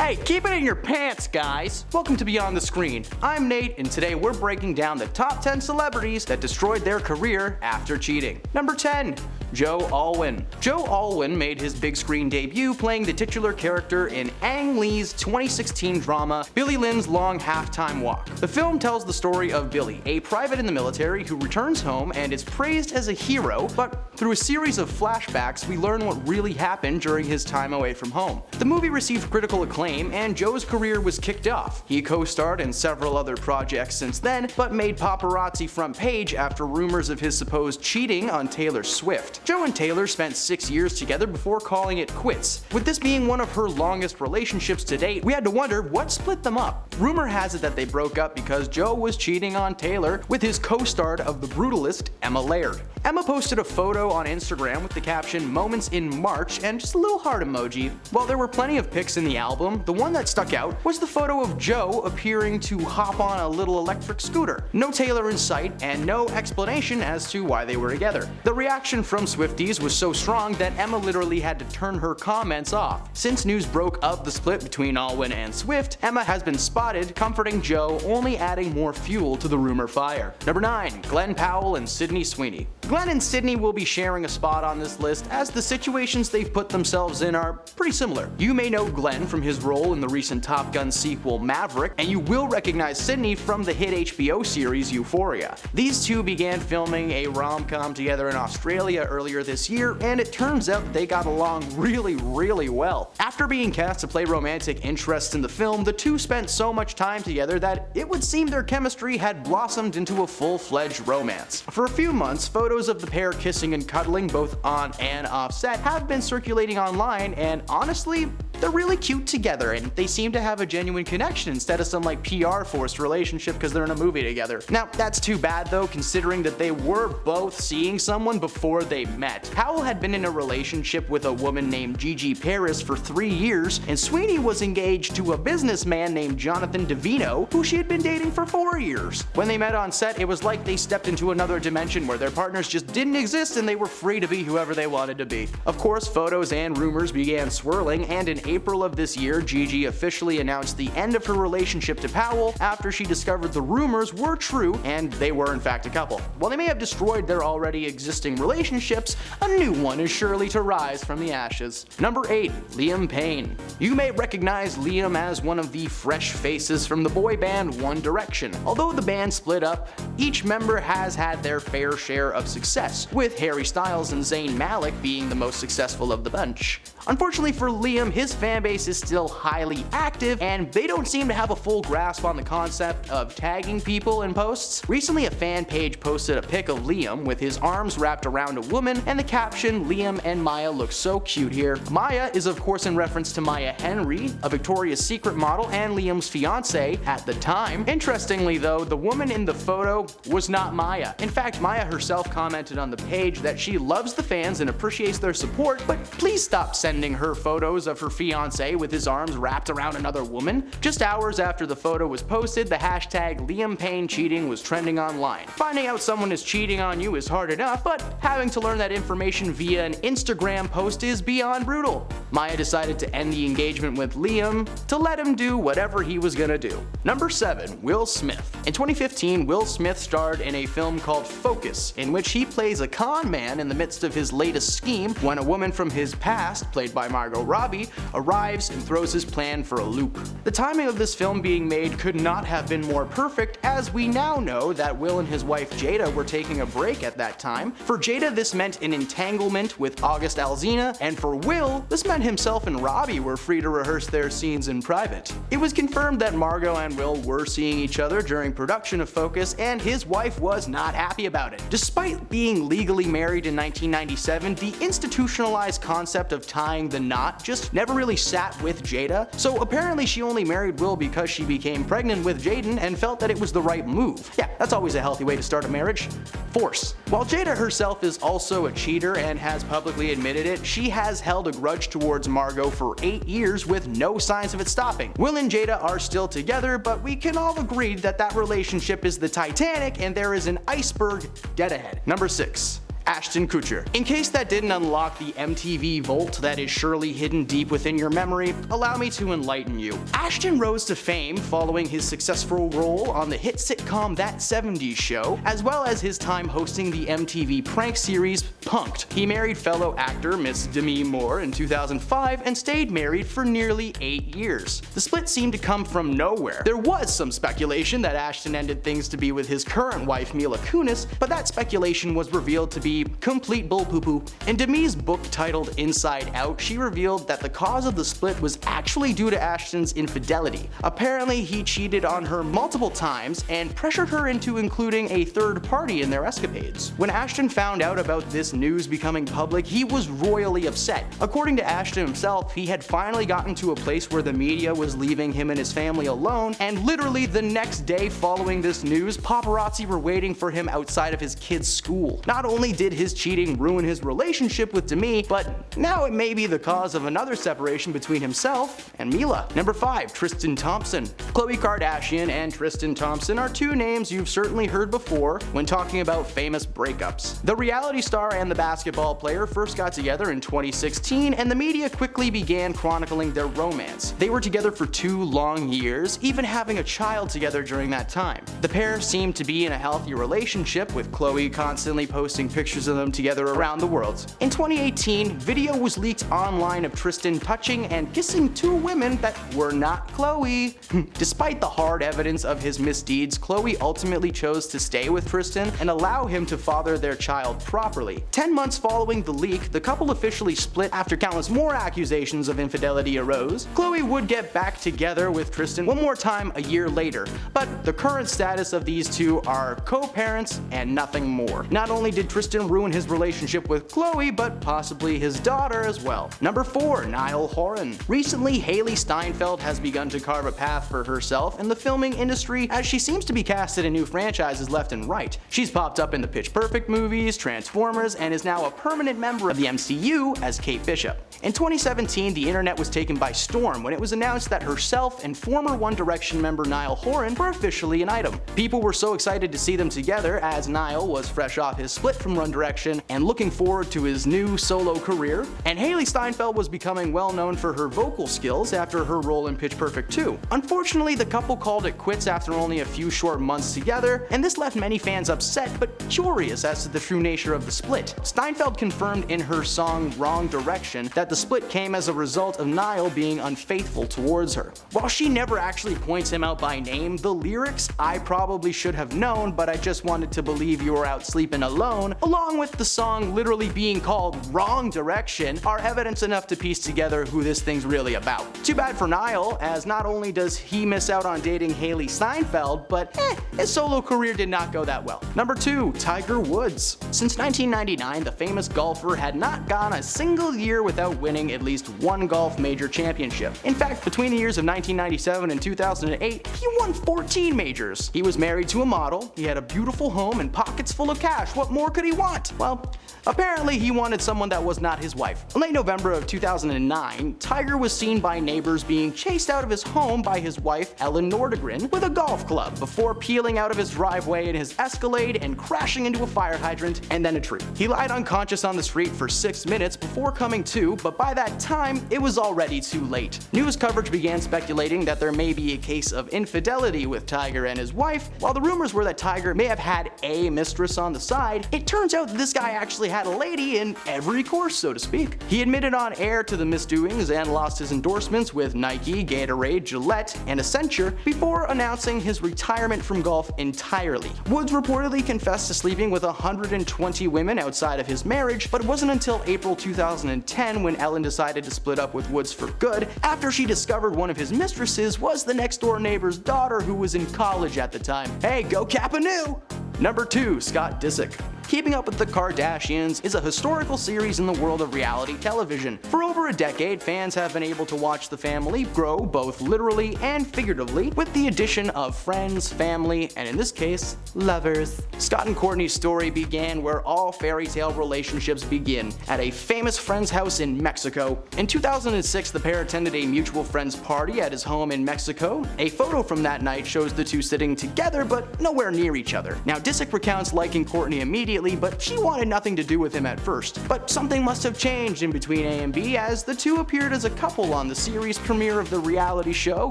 Hey, keep it in your pants, guys! Welcome to Beyond the Screen. I'm Nate, and today we're breaking down the top 10 celebrities that destroyed their career after cheating. Number 10. Joe Alwyn. Joe Alwyn made his big screen debut playing the titular character in Ang Lee's 2016 drama Billy Lynn's Long Halftime Walk. The film tells the story of Billy, a private in the military who returns home and is praised as a hero, but through a series of flashbacks we learn what really happened during his time away from home. The movie received critical acclaim and Joe's career was kicked off. He co-starred in several other projects since then, but made paparazzi front page after rumors of his supposed cheating on Taylor Swift. Joe and Taylor spent 6 years together before calling it quits. With this being one of her longest relationships to date, we had to wonder what split them up. Rumor has it that they broke up because Joe was cheating on Taylor with his co-star of The Brutalist, Emma Laird. Emma posted a photo on Instagram with the caption "Moments in March" and just a little heart emoji. While there were plenty of pics in the album, the one that stuck out was the photo of Joe appearing to hop on a little electric scooter. No Taylor in sight and no explanation as to why they were together. The reaction from Swifties was so strong that Emma literally had to turn her comments off. Since news broke of the split between Alwyn and Swift, Emma has been spotted comforting Joe, only adding more fuel to the rumor fire. Number 9. Glen Powell and Sydney Sweeney. Glen and Sydney will be sharing a spot on this list as the situations they've put themselves in are pretty similar. You may know Glen from his role in the recent Top Gun sequel Maverick, and you will recognize Sydney from the hit HBO series Euphoria. These two began filming a rom-com together in Australia earlier this year, and it turns out they got along really well. After being cast to play romantic interests in the film, the two spent so much time together that it would seem their chemistry had blossomed into a full-fledged romance. For a few months, photos of the pair kissing and cuddling both on and off set have been circulating online, and honestly, they're really cute together and they seem to have a genuine connection instead of some PR forced relationship because they're in a movie together. Now, that's too bad though, considering that they were both seeing someone before they met. Powell had been in a relationship with a woman named Gigi Paris for 3 years, and Sweeney was engaged to a businessman named Jonathan Davino, who she had been dating for 4 years. When they met on set, it was like they stepped into another dimension where their partners just didn't exist and they were free to be whoever they wanted to be. Of course, photos and rumors began swirling, and in April of this year, Gigi officially announced the end of her relationship to Powell after she discovered the rumors were true and they were in fact a couple. While they may have destroyed their already existing relationships, a new one is surely to rise from the ashes. Number 8. Liam Payne. You may recognize Liam as one of the fresh faces from the boy band One Direction. Although the band split up, each member has had their fair share of success, with Harry Styles and Zayn Malik being the most successful of the bunch. Unfortunately for Liam, his fanbase is still highly active, and they don't seem to have a full grasp on the concept of tagging people in posts. Recently, a fan page posted a pic of Liam with his arms wrapped around a woman and the caption, "Liam and Maya look so cute here." Maya is of course in reference to Maya Henry, a Victoria's Secret model and Liam's fiance at the time. Interestingly though, the woman in the photo was not Maya. In fact, Maya herself commented on the page that she loves the fans and appreciates their support, but please stop sending her photos of her fiance with his arms wrapped around another woman. Just hours after the photo was posted, the hashtag Liam Payne cheating was trending online. Finding out someone is cheating on you is hard enough, but having to learn that information via an Instagram post is beyond brutal. Maya decided to end the engagement with Liam to let him do whatever he was gonna do. Number 7. Will Smith. In 2015, Will Smith starred in a film called Focus, in which he plays a con man in the midst of his latest scheme when a woman from his past, played by Margot Robbie, arrives and throws his plan for a loop. The timing of this film being made could not have been more perfect, as we now know that Will and his wife Jada were taking a break at that time. For Jada, this meant an entanglement with August Alsina, and for Will, this meant himself and Robbie were free to rehearse their scenes in private. It was confirmed that Margot and Will were seeing each other during production of Focus, and his wife was not happy about it. Despite being legally married in 1997, the institutionalized concept of tying the knot just never really sat with Jada, so apparently she only married Will because she became pregnant with Jaden and felt that it was the right move. Yeah, that's always a healthy way to start a marriage. Force. While Jada herself is also a cheater and has publicly admitted it, she has held a grudge towards Margot for 8 years with no signs of it stopping. Will and Jada are still together, but we can all agree that that relationship is the Titanic and there is an iceberg dead ahead. Number 6. Ashton Kutcher. In case that didn't unlock the MTV vault that is surely hidden deep within your memory, allow me to enlighten you. Ashton rose to fame following his successful role on the hit sitcom That 70s Show, as well as his time hosting the MTV prank series Punk'd. He married fellow actor Miss Demi Moore in 2005 and stayed married for nearly 8 years. The split seemed to come from nowhere. There was some speculation that Ashton ended things to be with his current wife Mila Kunis, but that speculation was revealed to be complete bull poo poo. In Demi's book titled Inside Out, she revealed that the cause of the split was actually due to Ashton's infidelity. Apparently, he cheated on her multiple times and pressured her into including a third party in their escapades. When Ashton found out about this news becoming public, he was royally upset. According to Ashton himself, he had finally gotten to a place where the media was leaving him and his family alone, and literally the next day following this news, paparazzi were waiting for him outside of his kid's school. Not only did his cheating ruin his relationship with Demi, but now it may be the cause of another separation between himself and Mila. Number 5. Tristan Thompson. Khloe Kardashian and Tristan Thompson are two names you've certainly heard before when talking about famous breakups. The reality star and the basketball player first got together in 2016, and the media quickly began chronicling their romance. They were together for 2 long years, even having a child together during that time. The pair seemed to be in a healthy relationship, with Khloe constantly posting pictures of them together around the world. In 2018, video was leaked online of Tristan touching and kissing 2 women that were not Khloe. Despite the hard evidence of his misdeeds, Khloe ultimately chose to stay with Tristan and allow him to father their child properly. 10 months following the leak, the couple officially split after countless more accusations of infidelity arose. Khloe would get back together with Tristan one more time a year later, but the current status of these two are co-parents and nothing more. Not only did Tristan ruin his relationship with Khloe, but possibly his daughter as well. Number 4. Nial Horan. Recently, Hailee Steinfeld has begun to carve a path for herself in the filming industry, as she seems to be casted in new franchises left and right. She's popped up in the Pitch Perfect movies, Transformers, and is now a permanent member of the MCU as Kate Bishop. In 2017, the internet was taken by storm when it was announced that herself and former One Direction member Nial Horan were officially an item. People were so excited to see them together, as Niall was fresh off his split from One Direction and looking forward to his new solo career, and Hailee Steinfeld was becoming well known for her vocal skills after her role in Pitch Perfect 2. Unfortunately, the couple called it quits after only a few short months together, and this left many fans upset but curious as to the true nature of the split. Steinfeld confirmed in her song Wrong Direction that the split came as a result of Niall being unfaithful towards her. While she never actually points him out by name, the lyrics "I probably should have known, but I just wanted to believe you were out sleeping alone," along with the song literally being called Wrong Direction, are evidence enough to piece together who this thing's really about. Too bad for Niall, as not only does he miss out on dating Hailee Steinfeld, but his solo career did not go that well. Number 2. Tiger Woods. Since 1999, the famous golfer had not gone a single year without winning at least one golf major championship. In fact, between the years of 1997 and 2008, he won 14 majors. He was married to a model, he had a beautiful home and pockets full of cash. What more could he want? Well, apparently he wanted someone that was not his wife. In late November of 2009, Tiger was seen by neighbors being chased out of his home by his wife, Ellen Nordegren, with a golf club before peeling out of his driveway in his Escalade and crashing into a fire hydrant and then a tree. He lied unconscious on the street for 6 minutes before coming to, but by that time, it was already too late. News coverage began speculating that there may be a case of infidelity with Tiger and his wife. While the rumors were that Tiger may have had a mistress on the side, it turns out that this guy actually had a lady in every course, so to speak. He admitted on air to the misdoings and lost his endorsements with Nike, Gatorade, Gillette, and Accenture before announcing his retirement from golf entirely. Woods reportedly confessed to sleeping with 120 women outside of his marriage, but it wasn't until April 2010 when Ellen decided to split up with Woods for good, after she discovered one of his mistresses was the next door neighbor's daughter who was in college at the time. Hey, go Kappa Nu! Number 2. Scott Disick. Keeping Up with the Kardashians is a historical series in the world of reality television. For over a decade, fans have been able to watch the family grow both literally and figuratively with the addition of friends, family, and in this case, lovers. Scott and Kourtney's story began where all fairy tale relationships begin, at a famous friend's house in Mexico. In 2006, the pair attended a mutual friend's party at his home in Mexico. A photo from that night shows the two sitting together but nowhere near each other. Now, Disick recounts liking Kourtney immediately immediately, but she wanted nothing to do with him at first. But something must have changed in between A and B, as the two appeared as a couple on the series premiere of the reality show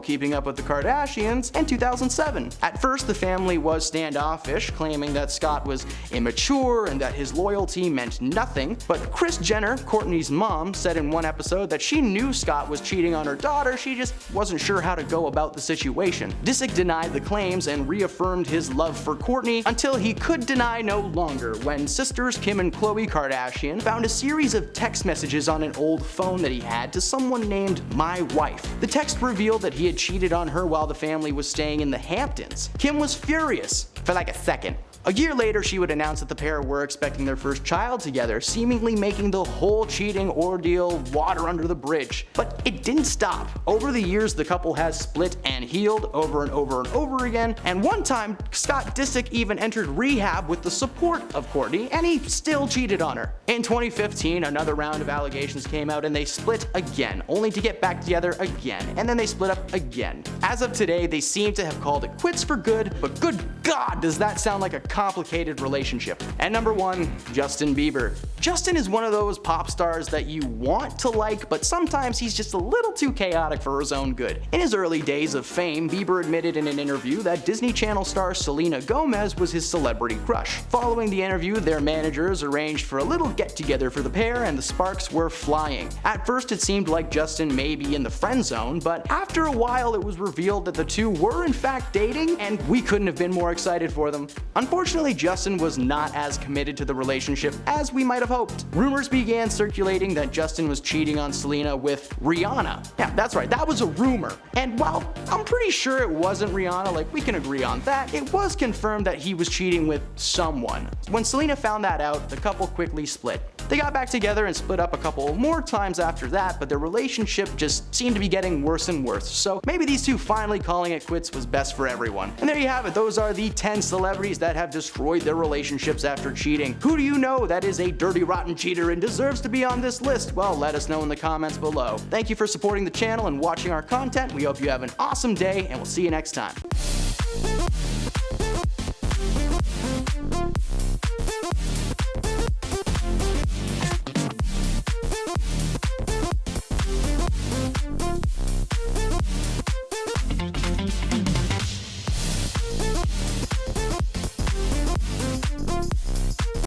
Keeping Up with the Kardashians in 2007. At first, the family was standoffish, claiming that Scott was immature and that his loyalty meant nothing, but Kris Jenner, Kourtney's mom, said in one episode that she knew Scott was cheating on her daughter, she just wasn't sure how to go about the situation. Disick denied the claims and reaffirmed his love for Kourtney until he could deny no longer, when sisters Kim and Khloe Kardashian found a series of text messages on an old phone that he had to someone named My Wife. The text revealed that he had cheated on her while the family was staying in the Hamptons. Kim was furious for like a second. A year later, she would announce that the pair were expecting their first child together, seemingly making the whole cheating ordeal water under the bridge. But it didn't stop. Over the years, the couple has split and healed over and over and over again, and one time, Scott Disick even entered rehab with the support of Kourtney, and he still cheated on her. In 2015, another round of allegations came out and they split again, only to get back together again, and then they split up again. As of today, they seem to have called it quits for good, but good God, does that sound like a complicated relationship. And number 1, Justin Bieber. Justin is one of those pop stars that you want to like, but sometimes he's just a little too chaotic for his own good. In his early days of fame, Bieber admitted in an interview that Disney Channel star Selena Gomez was his celebrity crush. Following the interview, their managers arranged for a little get-together for the pair, and the sparks were flying. At first, it seemed like Justin may be in the friend zone, but after a while, it was revealed that the two were in fact dating, and we couldn't have been more excited for them. Unfortunately, Justin was not as committed to the relationship as we might have hoped. Rumors began circulating that Justin was cheating on Selena with Rihanna. Yeah, that's right, that was a rumor. And while I'm pretty sure it wasn't Rihanna, like we can agree on that, it was confirmed that he was cheating with someone. When Selena found that out, the couple quickly split. They got back together and split up a couple more times after that, but their relationship just seemed to be getting worse and worse. So maybe these two finally calling it quits was best for everyone. And there you have it, those are the 10 celebrities that have destroyed their relationships after cheating. Who do you know that is a dirty, rotten cheater and deserves to be on this list? Well, let us know in the comments below. Thank you for supporting the channel and watching our content. We hope you have an awesome day, and we'll see you next time.